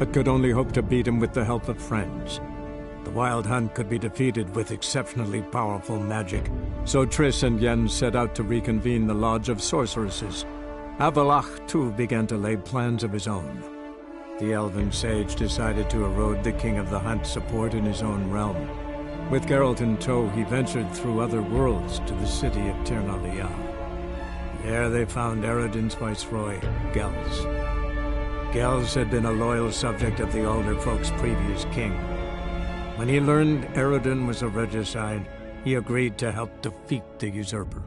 but could only hope to beat him with the help of friends. The Wild Hunt could be defeated with exceptionally powerful magic, so Triss and Yen set out to reconvene the Lodge of Sorceresses. Avalach, too, began to lay plans of his own. The elven sage decided to erode the King of the Hunt's support in his own realm. With Geralt in tow, he ventured through other worlds to the city of Tirnalia. There they found Eredin's viceroy, Gels. Gels had been a loyal subject of the Alder Folk's previous king. When he learned Eredin was a regicide, he agreed to help defeat the usurper.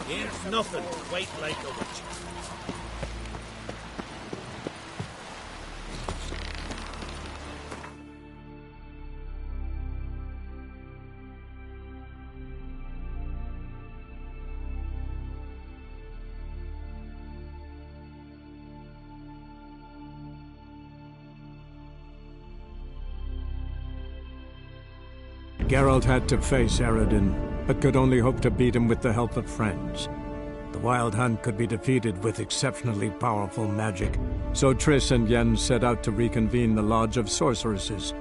Ain't nothing quite like a witch. Geralt had to face Eredin, but could only hope to beat him with the help of friends. The Wild Hunt could be defeated with exceptionally powerful magic, so Triss and Yen set out to reconvene the Lodge of Sorceresses.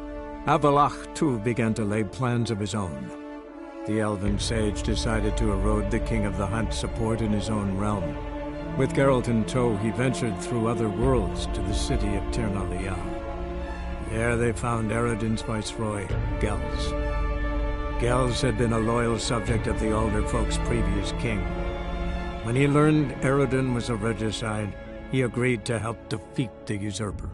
Avalach, too, began to lay plans of his own. The elven sage decided to erode the King of the Hunt's support in his own realm. With Geralt in tow, he ventured through other worlds to the city of Tirnalia. There they found Eredin's viceroy, Gels. Gels had been a loyal subject of the Alder Folk's previous king. When he learned Eredin was a regicide, he agreed to help defeat the usurper.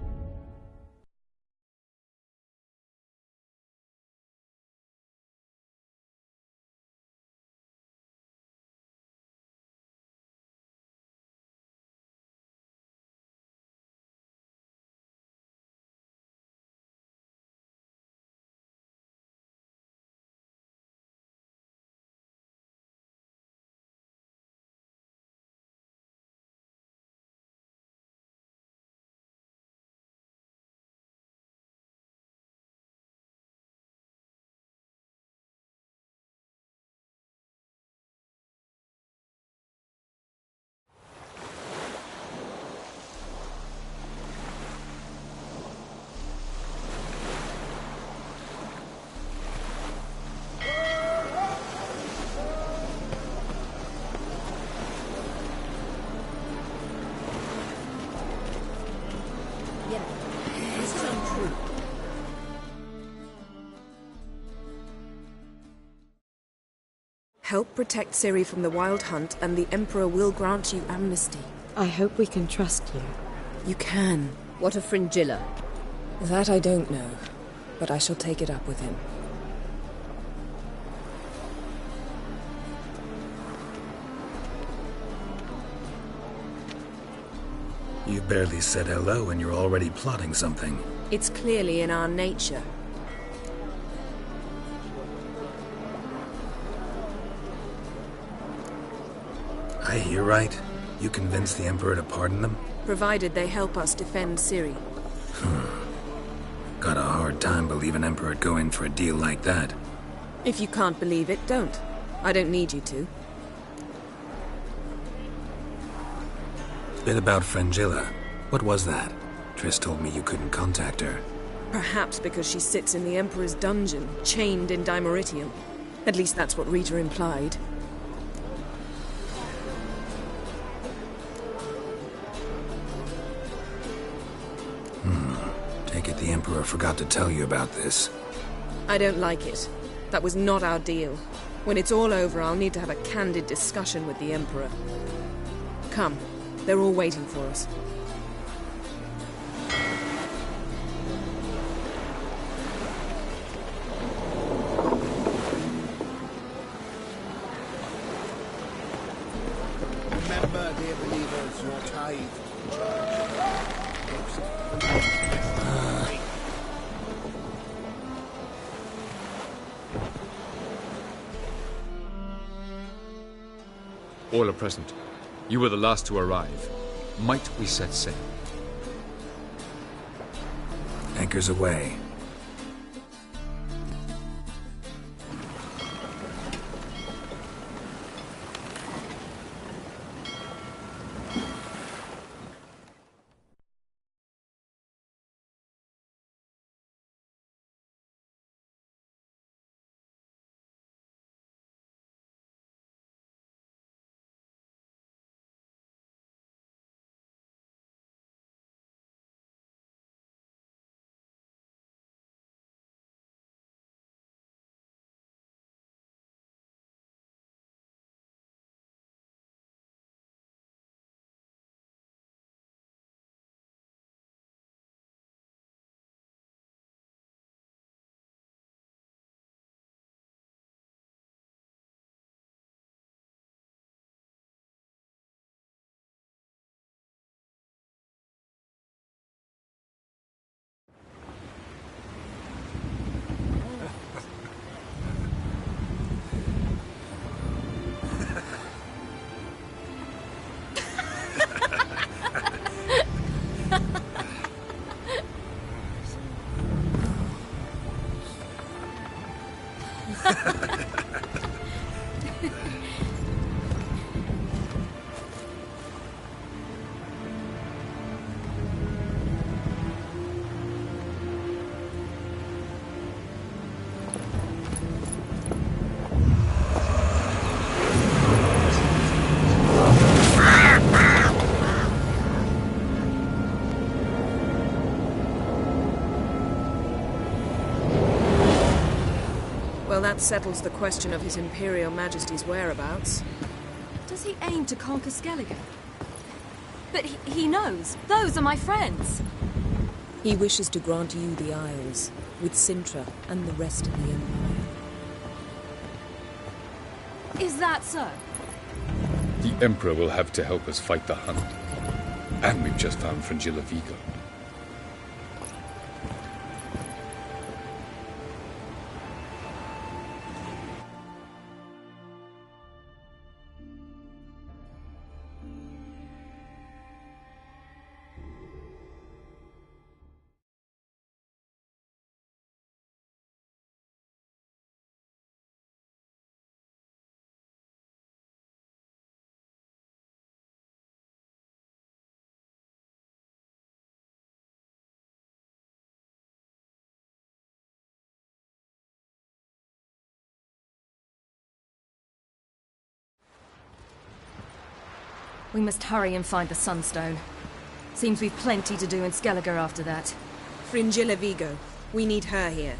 Help protect Ciri from the Wild Hunt, and the Emperor will grant you amnesty. I hope we can trust you. You can. What of Fringilla? That I don't know, but I shall take it up with him. You barely said hello and you're already plotting something. It's clearly in our nature. I hear right? You convinced the Emperor to pardon them? Provided they help us defend Ciri. Got a hard time believing Emperor'd go in for a deal like that. If you can't believe it, don't. I don't need you to. Bit about Fringilla. What was that? Triss told me you couldn't contact her. Perhaps because she sits in the Emperor's dungeon, chained in Dimeritium. At least that's what Rita implied. Take it the Emperor forgot to tell you about this. I don't like it. That was not our deal. When it's all over, I'll need to have a candid discussion with the Emperor. Come. They're all waiting for us. Remember, dear believers, your tithe. All are present. You were the last to arrive. Might we set sail? Anchors away. Well, that settles the question of His Imperial Majesty's whereabouts. Does he aim to conquer Skellige? But he knows. Those are my friends. He wishes to grant you the Isles, with Sintra and the rest of the Empire. Is that so? The Emperor will have to help us fight the Hunt. And we've just found Fringilla Vigo. We must hurry and find the Sunstone. Seems we've plenty to do in Skellige after that. Fringilla Vigo. We need her here.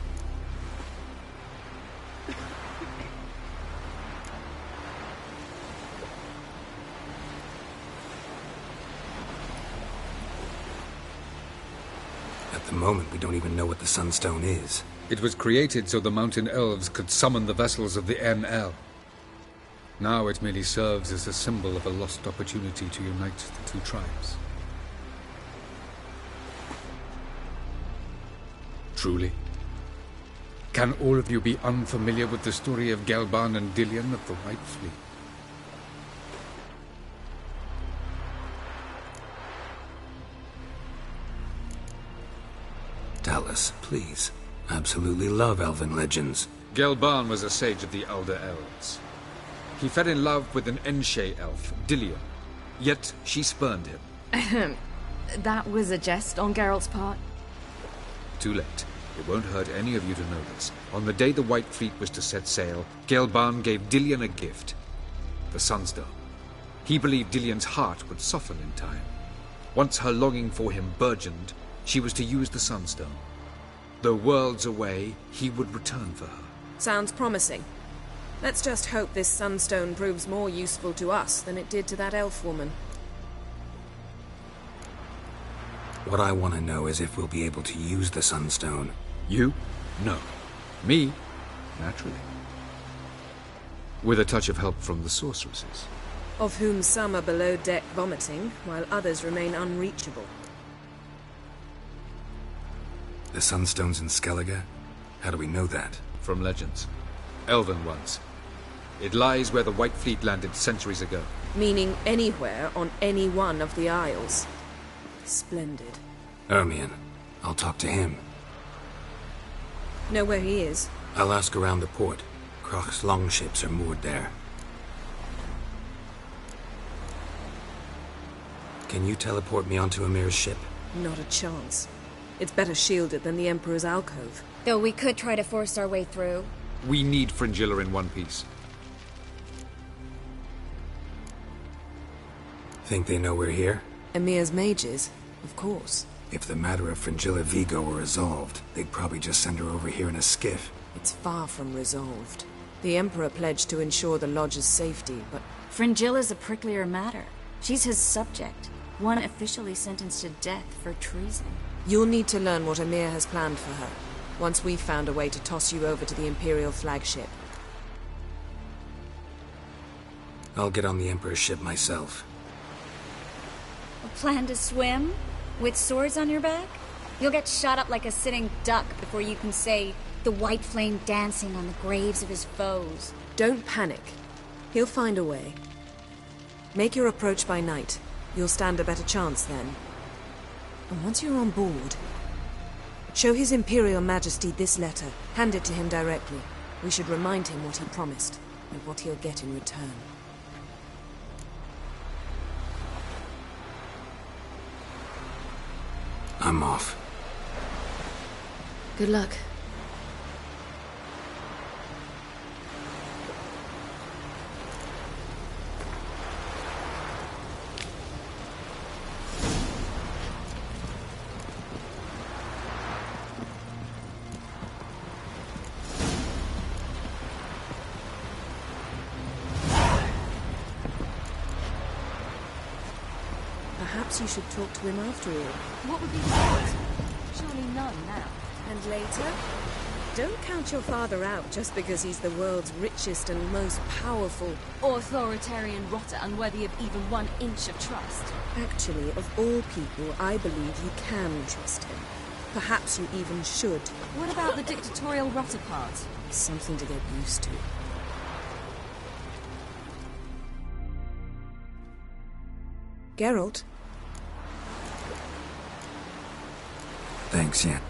At the moment, we don't even know what the Sunstone is. It was created so the mountain elves could summon the vessels of the NL. Now it merely serves as a symbol of a lost opportunity to unite the two tribes. Truly? Can all of you be unfamiliar with the story of Gelban and Dillion of the White Fleet? Tell us, please. Absolutely love elven legends. Gelban was a sage of the Elder Elves. He fell in love with an Enshe elf, Dillion. Yet she spurned him. That was a jest on Geralt's part. Too late. It won't hurt any of you to know this. On the day the White Fleet was to set sail, Gelban gave Dillion a gift. The Sunstone. He believed Dillion's heart would soften in time. Once her longing for him burgeoned, she was to use the Sunstone. Though worlds away, he would return for her. Sounds promising. Let's just hope this Sunstone proves more useful to us than it did to that elf woman. What I want to know is if we'll be able to use the Sunstone. You? No. Me? Naturally. With a touch of help from the sorceresses. Of whom some are below deck vomiting, while others remain unreachable. The Sunstone's in Skellige? How do we know that? From legends. Elven ones. It lies where the White Fleet landed centuries ago. Meaning anywhere on any one of the Isles. Splendid. Ermion. I'll talk to him. Know where he is? I'll ask around the port. Croc's longships are moored there. Can you teleport me onto Amir's ship? Not a chance. It's better shielded than the Emperor's alcove. Though we could try to force our way through. We need Fringilla in one piece. Think they know we're here? Emir's mages, of course. If the matter of Fringilla Vigo were resolved, they'd probably just send her over here in a skiff. It's far from resolved. The Emperor pledged to ensure the Lodge's safety, but... Fringilla's a pricklier matter. She's his subject, one officially sentenced to death for treason. You'll need to learn what Emir has planned for her, once we've found a way to toss you over to the Imperial flagship. I'll get on the Emperor's ship myself. A plan to swim? With swords on your back? You'll get shot up like a sitting duck before you can say, the white flame dancing on the graves of his foes. Don't panic. He'll find a way. Make your approach by night. You'll stand a better chance then. And once you're on board, show His Imperial Majesty this letter. Hand it to him directly. We should remind him what he promised, and what he'll get in return. I'm off. Good luck. Perhaps you should talk to him after all. What would be the point? Surely none now. And later? Don't count your father out just because he's the world's richest and most powerful. Authoritarian rotter unworthy of even 1 inch of trust. Actually, of all people, I believe you can trust him. Perhaps you even should. What about the dictatorial rotter part? Something to get used to. Geralt? Thanks, yeah.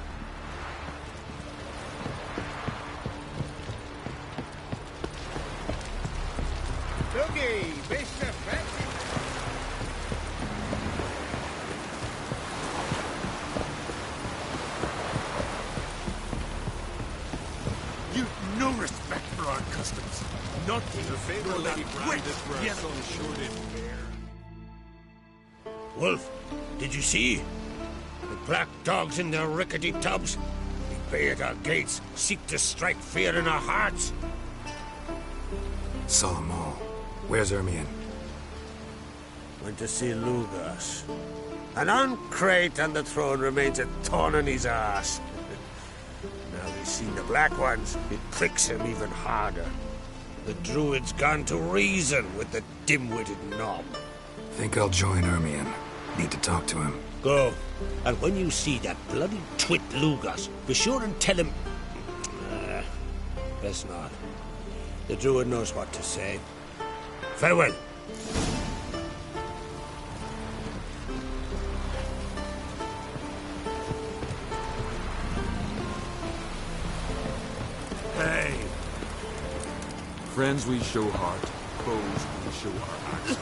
Doogie, Bishop, You've no respect for our customs. Nothing to favor Lady Brandis yes on shorted fair. Wolf, did you see? The black dogs in their rickety tubs. They bay at our gates, seek to strike fear in our hearts. Saw 'em all. Where's Ermion? went to see Lugas. And on Crate on the throne remains a thorn in his ass. Now he's seen the Black Ones, it pricks him even harder. The Druid's gone to reason with the dim-witted knob. Think I'll join Ermion. Need to talk to him. Go. And when you see that bloody twit Lugas, be sure and tell him... best not. The Druid knows what to say. Farewell. Hey! Friends we show heart, foes we show our axe.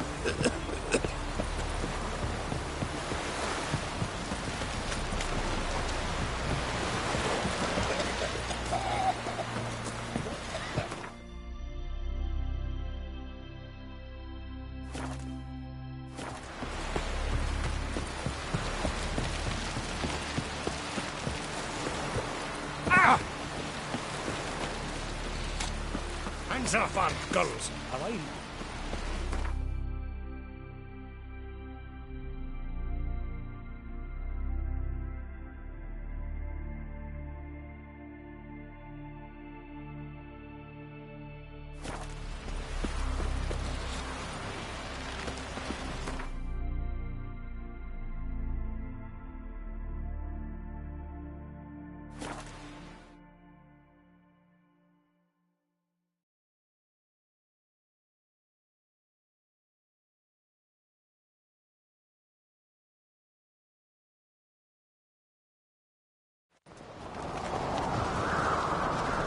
Hands off our gulls, have I?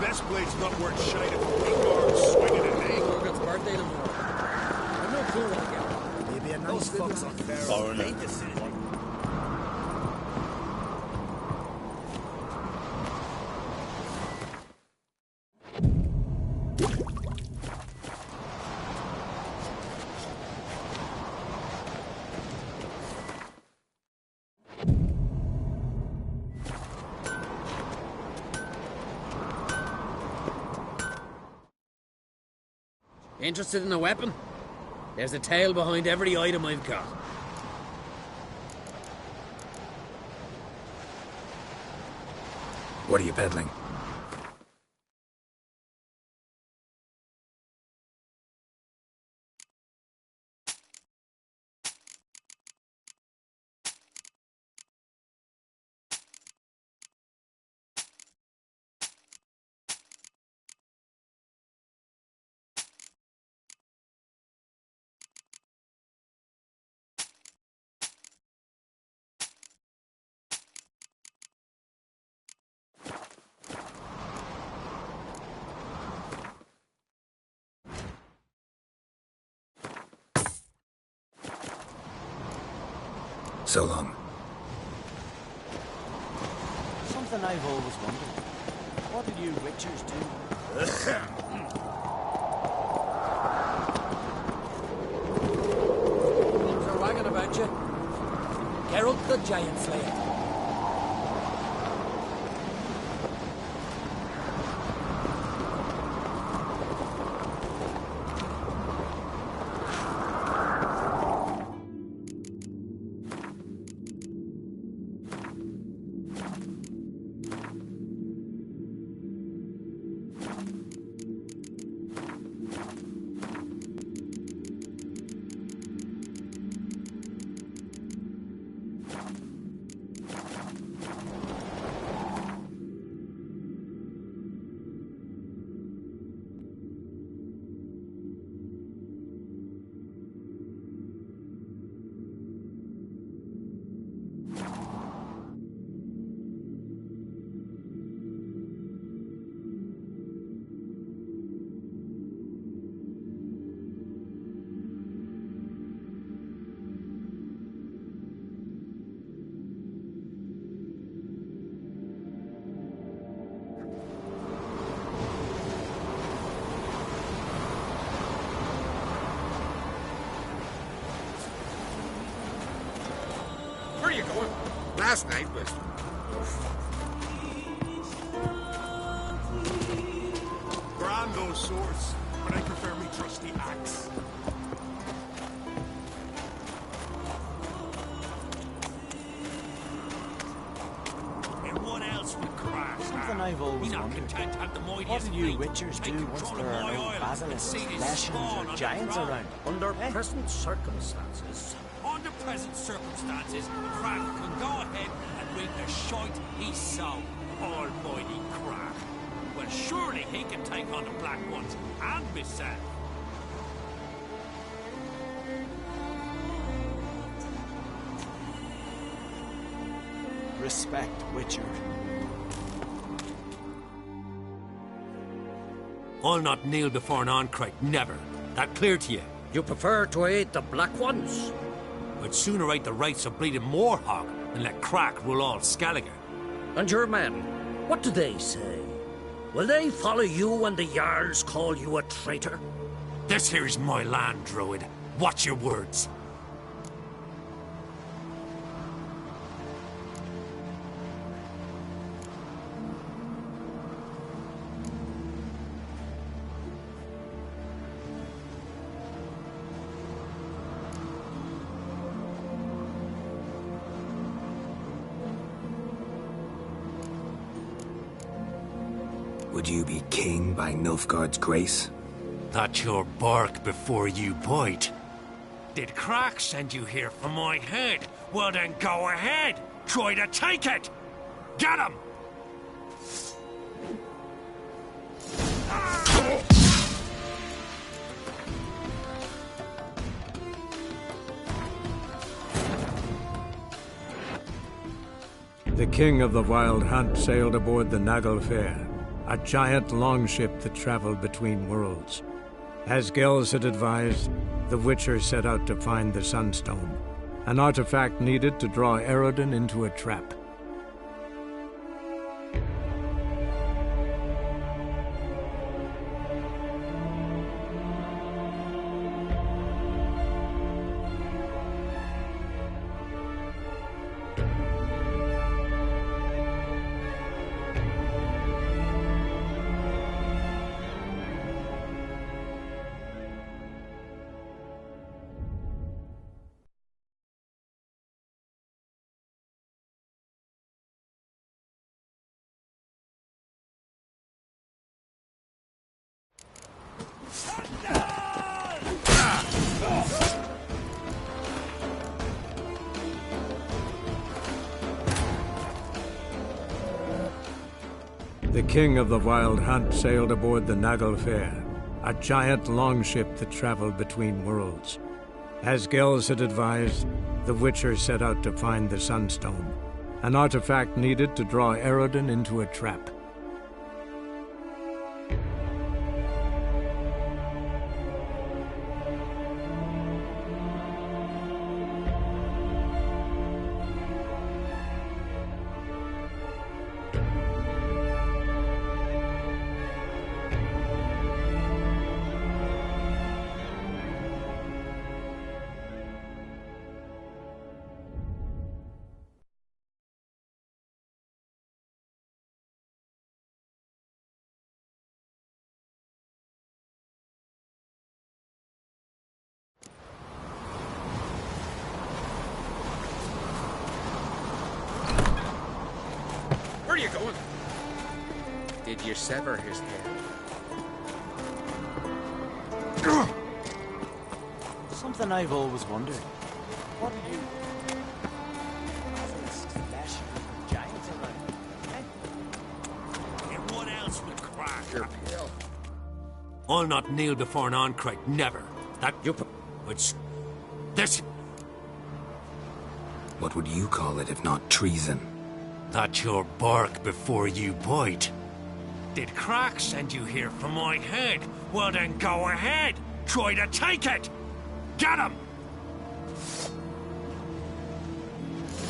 Best blade's not worth shite if a weak arm swinging an egg. It's birthday tomorrow. I've no clue what to get. Maybe a nice fox on Pharaoh. Made the decision. Interested in a weapon? There's a tale behind every item I've got. What are you peddling? So long. Something I've always wondered. What did you witchers do? Things are wagging about you. Geralt the Giant Slayer. Where are you going? Last night was... Grand those swords, but I prefer me trusty axe. I've always He's not wondered. content to have the What mightiest do you fleet. witchers Take do once control there of are my no island basilisks, and see his lashings, spawn or on giants the throne. around? Under present circumstances, Under present circumstances, Crack can go ahead and reap the shite he sowed. Almighty Crack. Well, surely he can take on the Black Ones and myself. Respect, Witcher. I'll not kneel before an Ancrate, never. That clear to you? you prefer to aid the Black Ones? I'd sooner aid the rights of bleeding Moorhog than let Crack rule all Skellige. And your men, what do they say? Will they follow you when the Jarls call you a traitor? This here's my land, Druid. Watch your words. Would you be king by Nilfgaard's grace? That's your bark before you bite. Did Crack send you here for my head? Well then go ahead! Try to take it! Get him! The king of the Wild Hunt sailed aboard the Naglfare, a giant longship that traveled between worlds. As Gels had advised, the Witcher set out to find the Sunstone, an artifact needed to draw Eredin into a trap. The king of the Wild Hunt sailed aboard the Naglfare, a giant longship that traveled between worlds. As Gels had advised, the Witcher set out to find the Sunstone, an artifact needed to draw Eredin into a trap. Where are you going? Did you sever his head? Something I've always wondered. What are you... basilisks, lashings, giants around? And what else would Crack? Your pill. I'll not kneel before an Ancrate, never. That... It's... This... What would you call it if not treason? That's your bark before you bite. Did Crack send you here for my head? Well then go ahead! Try to take it! Get him!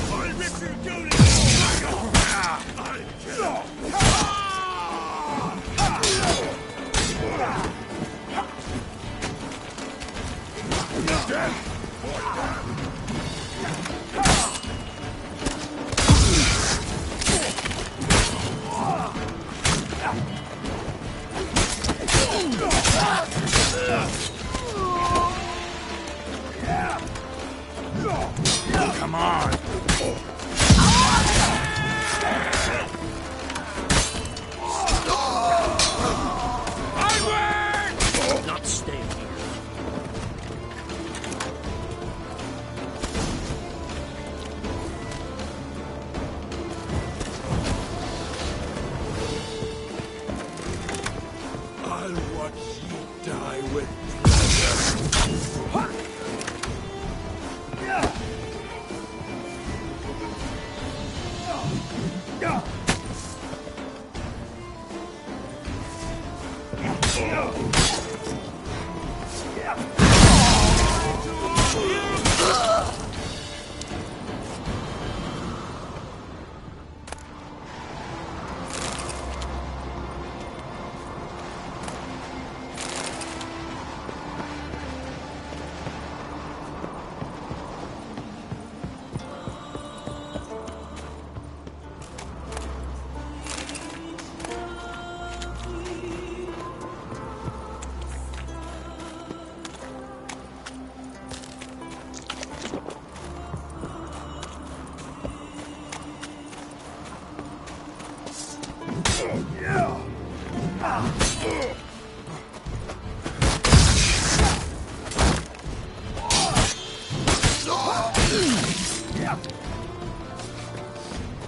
I'll rip your duty! Come on!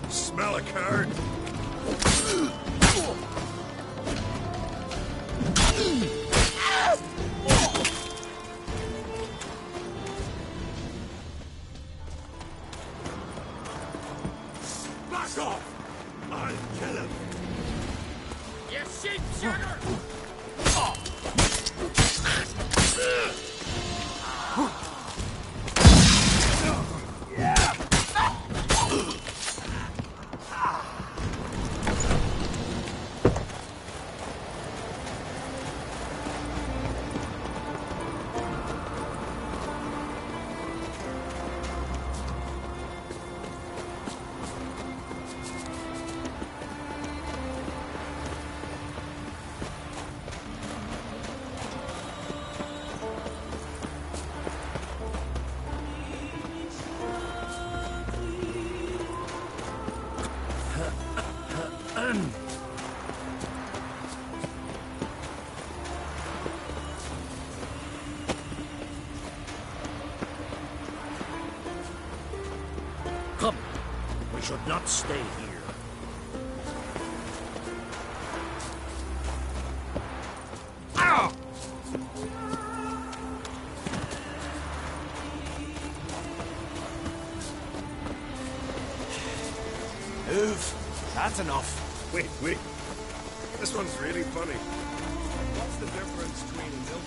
Smell a card? Back off! I'll kill him! You sheep-shooter! Come, we should not stay here. Ow! Move. That's enough. Wait. This one's really funny. What's the difference between a milk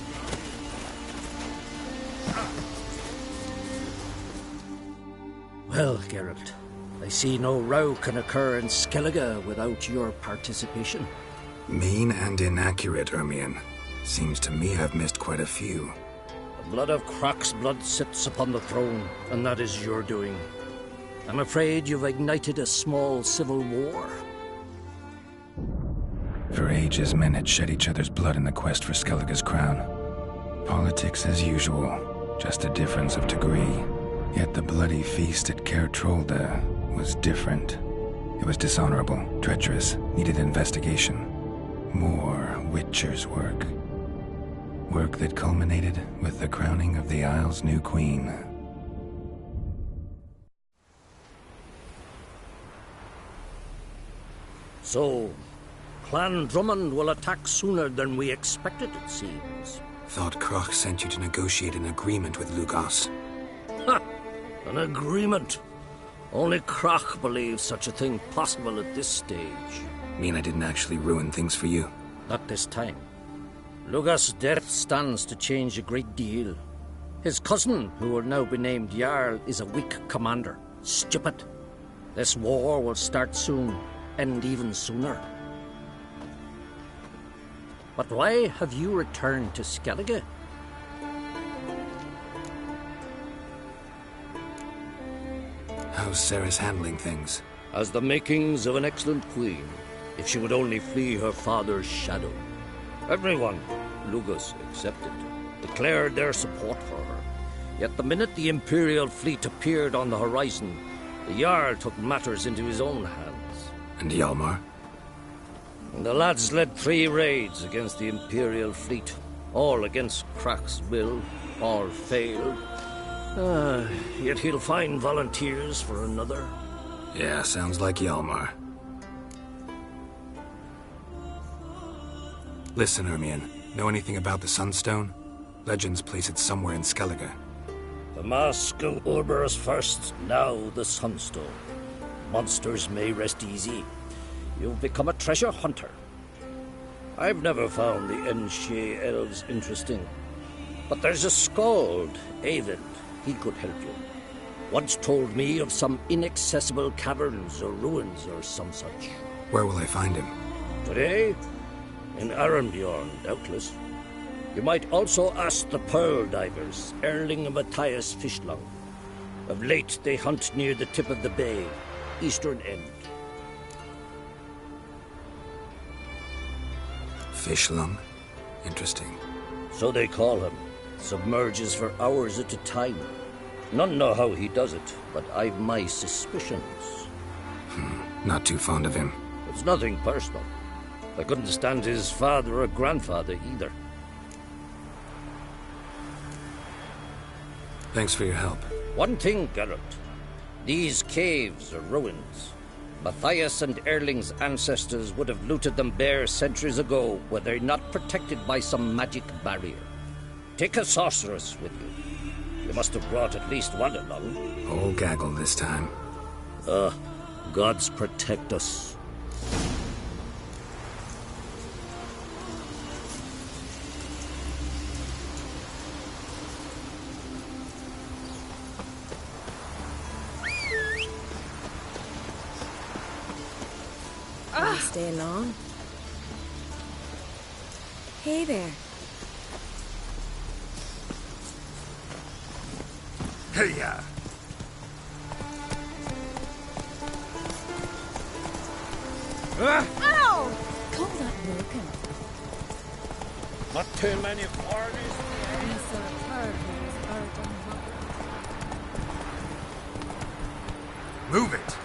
Well, Geralt, I see no row can occur in Skellige without your participation. Mean and inaccurate, Ermion. Seems to me I've missed quite a few. The blood of Crach's blood sits upon the throne, and that is your doing. I'm afraid you've ignited a small civil war. For ages, men had shed each other's blood in the quest for Skellige's crown. Politics as usual, just a difference of degree. Yet the bloody feast at Caer Trolda was different. It was dishonorable, treacherous, needed investigation. More Witcher's work. Work that culminated with the crowning of the Isle's new queen. So, Clan Drummond will attack sooner than we expected, it seems. Thought Crach sent you to negotiate an agreement with Lugos. Ha! An agreement. Only Crach believes such a thing possible at this stage. Mean I didn't actually ruin things for you? Not this time. Lugos' death stands to change a great deal. His cousin, who will now be named Jarl, is a weak commander. Stupid. This war will start soon, end even sooner. But why have you returned to Skellige? How's Sarah's handling things? As the makings of an excellent queen, if she would only flee her father's shadow. Everyone, Lugos excepted, declared their support for her. Yet the minute the Imperial fleet appeared on the horizon, the Jarl took matters into his own hands. And Hjalmar? The lads led 3 raids against the Imperial fleet, all against Crach's will, all failed. Yet he'll find volunteers for another. Yeah, sounds like Hjalmar. Listen, Ermion, know anything about the Sunstone? Legends place it somewhere in Skellige. The mask of Urberus first, now the Sunstone. Monsters may rest easy. You've become a treasure hunter. I've never found the Enshe elves interesting. But there's a skald, Eyvind. He could help you. Once told me of some inaccessible caverns or ruins or some such. Where will I find him? Today? In Arenbjorn, doubtless. You might also ask the pearl divers, Erling and Matthias Fishlung. Of late, they hunt near the tip of the bay, eastern end. Fishlung? Interesting. So they call him. Submerges for hours at a time. None know how he does it, but I've my suspicions. Not too fond of him. It's nothing personal. I couldn't stand his father or grandfather either. Thanks for your help. One thing, Geralt. These caves are ruins. Matthias and Erling's ancestors would have looted them bare centuries ago were they not protected by some magic barrier. Take a sorceress with you. You must have brought at least one along. Whole gaggle this time. Gods protect us. Stay long. Hey there. Hey-ya! Ow! Call that broken. Not too many parties. Move it!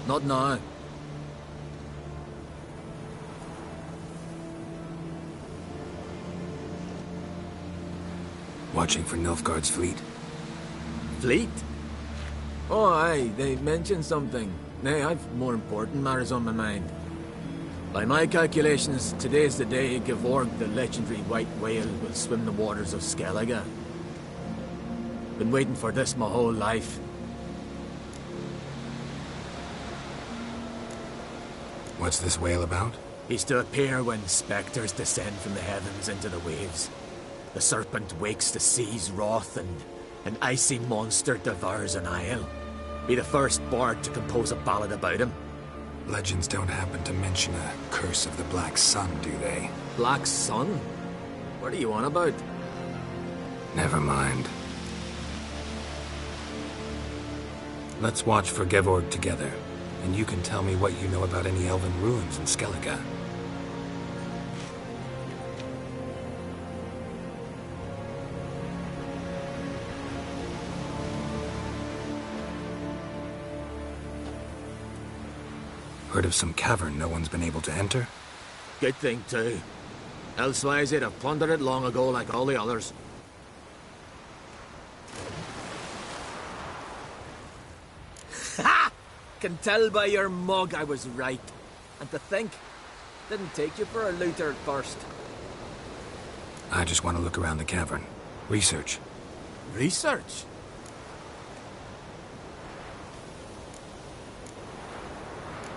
Not now. Watching for Nilfgaard's fleet. Fleet? Oh, aye, they mentioned something. Nay, I've more important matters on my mind. By my calculations, today's the day Gevorg, the legendary white whale, will swim the waters of Skellige. Been waiting for this my whole life. What's this whale about? He's to appear when spectres descend from the heavens into the waves. The serpent wakes the sea's wrath and an icy monster devours an isle. Be the first bard to compose a ballad about him. Legends don't happen to mention a curse of the Black Sun, do they? Black Sun? What are you on about? Never mind. Let's watch for Gevorg together, and you can tell me what you know about any elven ruins in Skellige. Heard of some cavern no one's been able to enter? Good thing, too. Elsewise, they'd have plundered it long ago like all the others. Ha! Can tell by your mug I was right. And to think, didn't take you for a looter at first. I just want to look around the cavern. Research. Research?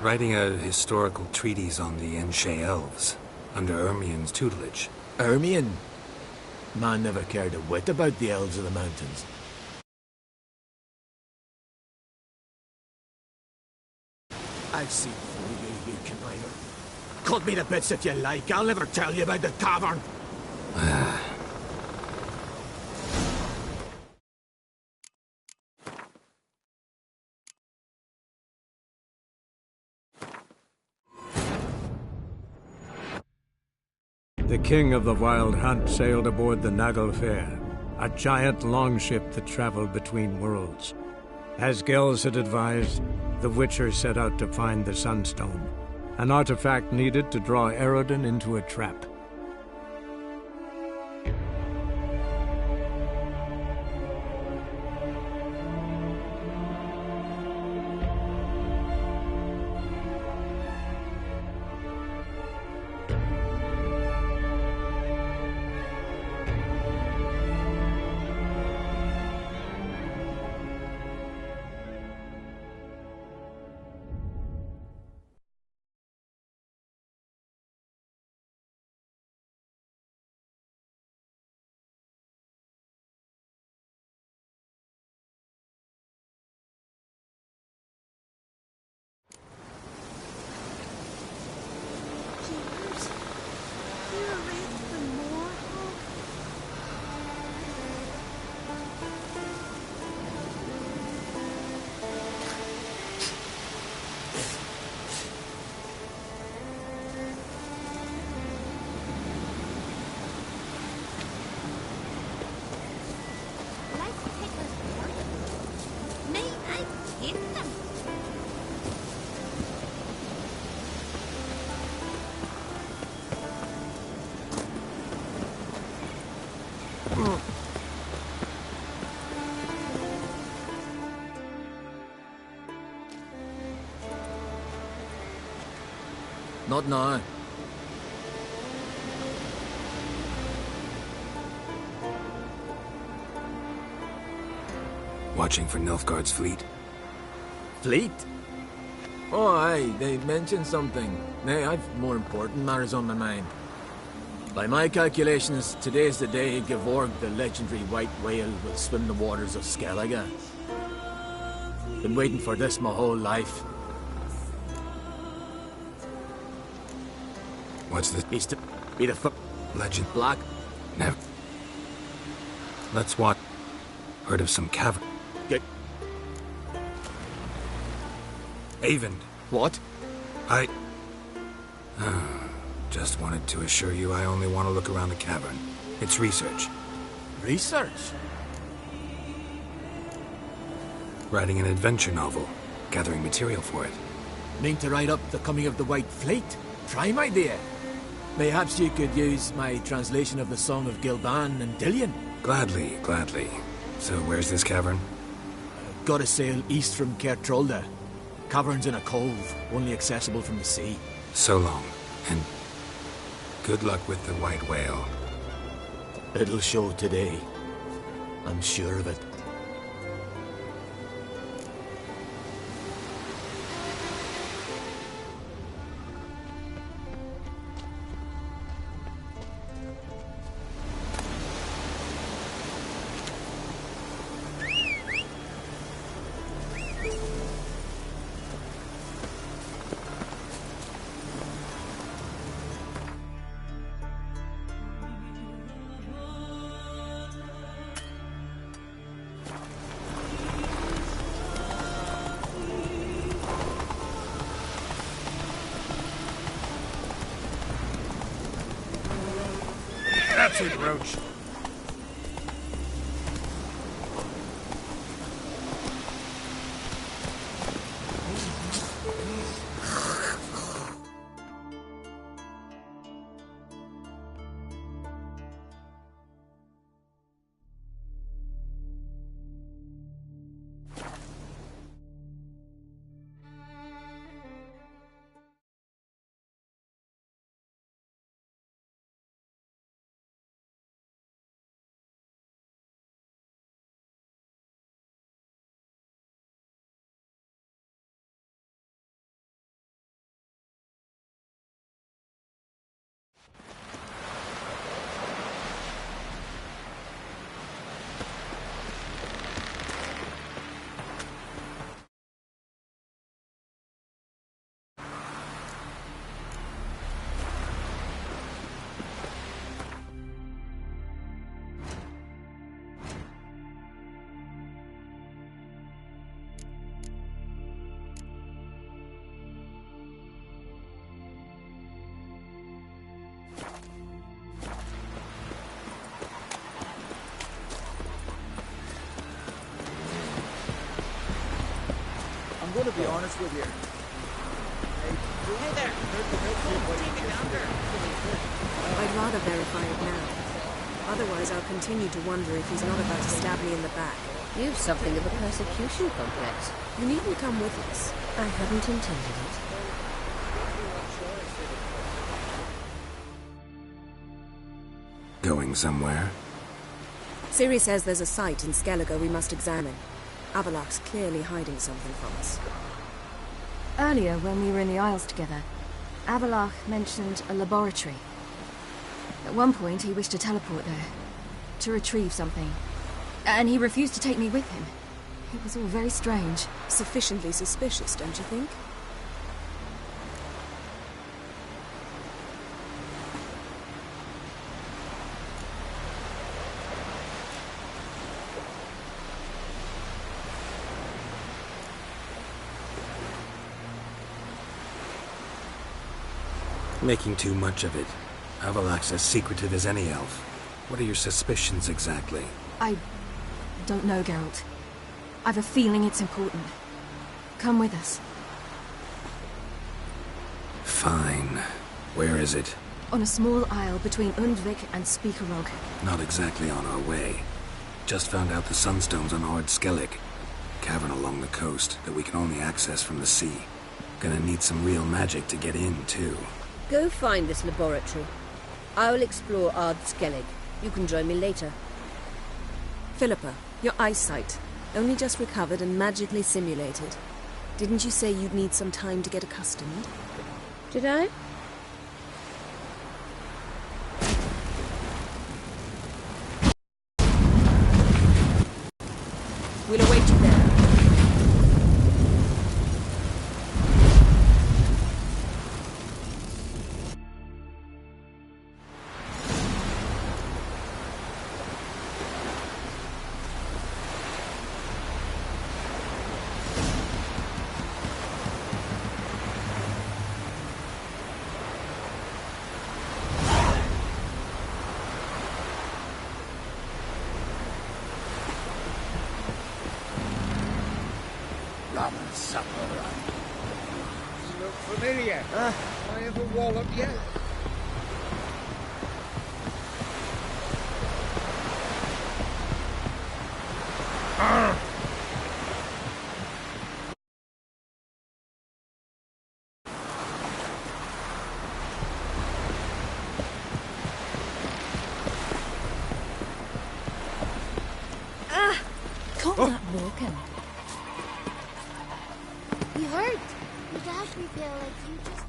Writing a historical treatise on the Enshe elves, under Ermien's tutelage. Ermien? Man never cared a whit about the elves of the mountains. I've seen through you, you conniver. Cut me to bits if you like, I'll never tell you about the cavern. The king of the Wild Hunt sailed aboard the Naglfare, a giant longship that traveled between worlds. As Gels had advised, the Witcher set out to find the Sunstone, an artifact needed to draw Eredin into a trap. Not now. Watching for Nilfgaard's fleet? Fleet? Oh, aye, they mentioned something. Nay, I've more important matters on my mind. By my calculations, today's the day Gevorg, the legendary white whale, will swim the waters of Skellige. Been waiting for this my whole life. What's this? He's to be the legend. Black. Never. Let's watch. Heard of some cavern. Get. Avon. What? I... just wanted to assure you I only want to look around the cavern. It's research. Research? Writing an adventure novel. Gathering material for it. Mean to write up the coming of the White Fleet? Prime idea. Perhaps you could use my translation of the Song of Gilban and Dillion. Gladly, gladly. So where's this cavern? Gotta sail east from Kertrolda. Cavern's in a cove, only accessible from the sea. So long, and good luck with the white whale. It'll show today. I'm sure of it. That's it, Roach. I'm going to be honest with you. Hey there! I'd rather verify it now. Otherwise, I'll continue to wonder if he's not about to stab me in the back. You've something of a persecution complex. You needn't come with us. I haven't intended it. Going somewhere? Ciri says there's a site in Skellige we must examine. Avalok's clearly hiding something from us. Earlier, when we were in the Isles together, Avalok mentioned a laboratory. At one point, he wished to teleport there, to retrieve something. And he refused to take me with him. It was all very strange. Sufficiently suspicious, don't you think? Making too much of it. Avalok's as secretive as any elf. What are your suspicions exactly? I don't know, Geralt. I've a feeling it's important. Come with us. Fine. Where is it? On a small isle between Undvik and Speakerog. Not exactly on our way. Just found out the sunstone's on Ord Skellig. Cavern along the coast that we can only access from the sea. Gonna need some real magic to get in, too. Go find this laboratory. I'll explore Ard Skellig. You can join me later. Philippa, your eyesight. Only just recovered and magically simulated. Didn't you say you'd need some time to get accustomed? Did I? We'll await you there. Look familiar. I have a wallop yet. Got that walking. You hurt. You dashed me, Bill, like you just...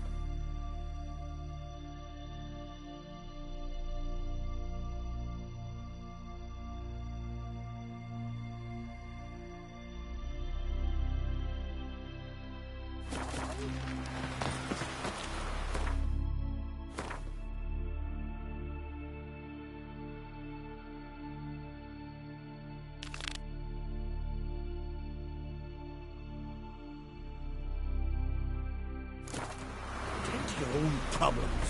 Your own problems.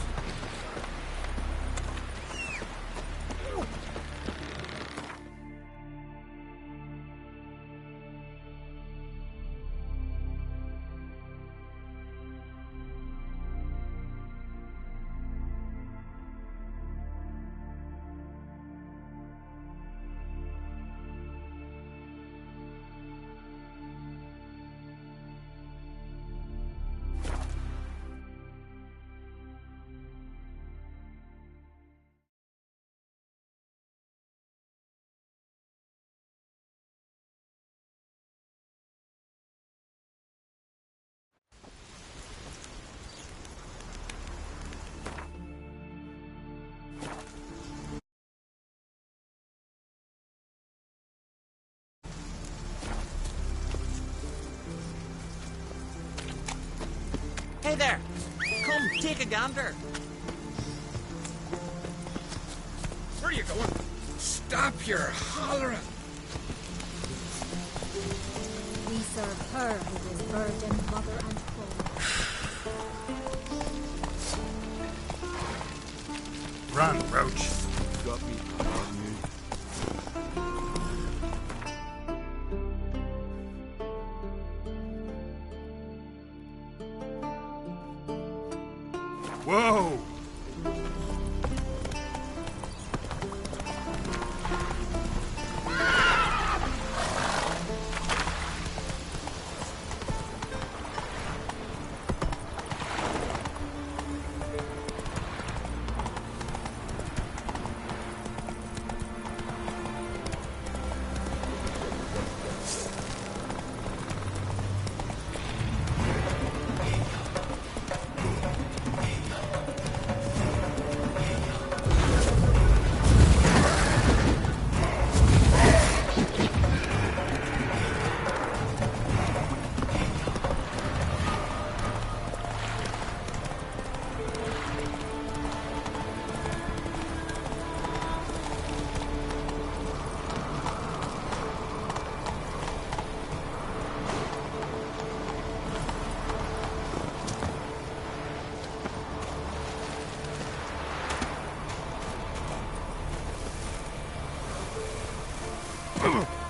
Hey there! Come, take a gander. Where are you going? Stop your hollering. We serve her who is virgin, mother, and foal. Run, Roach. Got me on you. Whoa! Ugh!